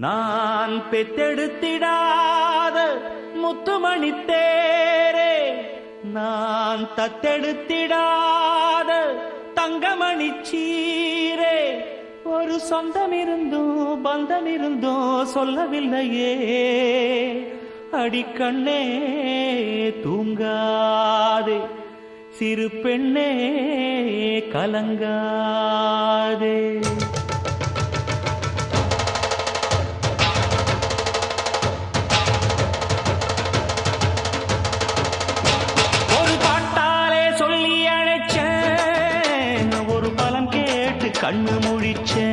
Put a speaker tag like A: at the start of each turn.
A: நான் பெத்தெடுத்திடாத முத்துமணி தேரே, நான் தத்தெடுத்திடாத தங்கமணி சீரே, ஒரு சொந்தம் இருந்தும் பந்தம் இருந்தும் சொல்லவில்லையே, அடிக்கண்ணே தூங்காதே, சிறு பெண்ணே கலங்காதே. கண்ணு முழிச்சே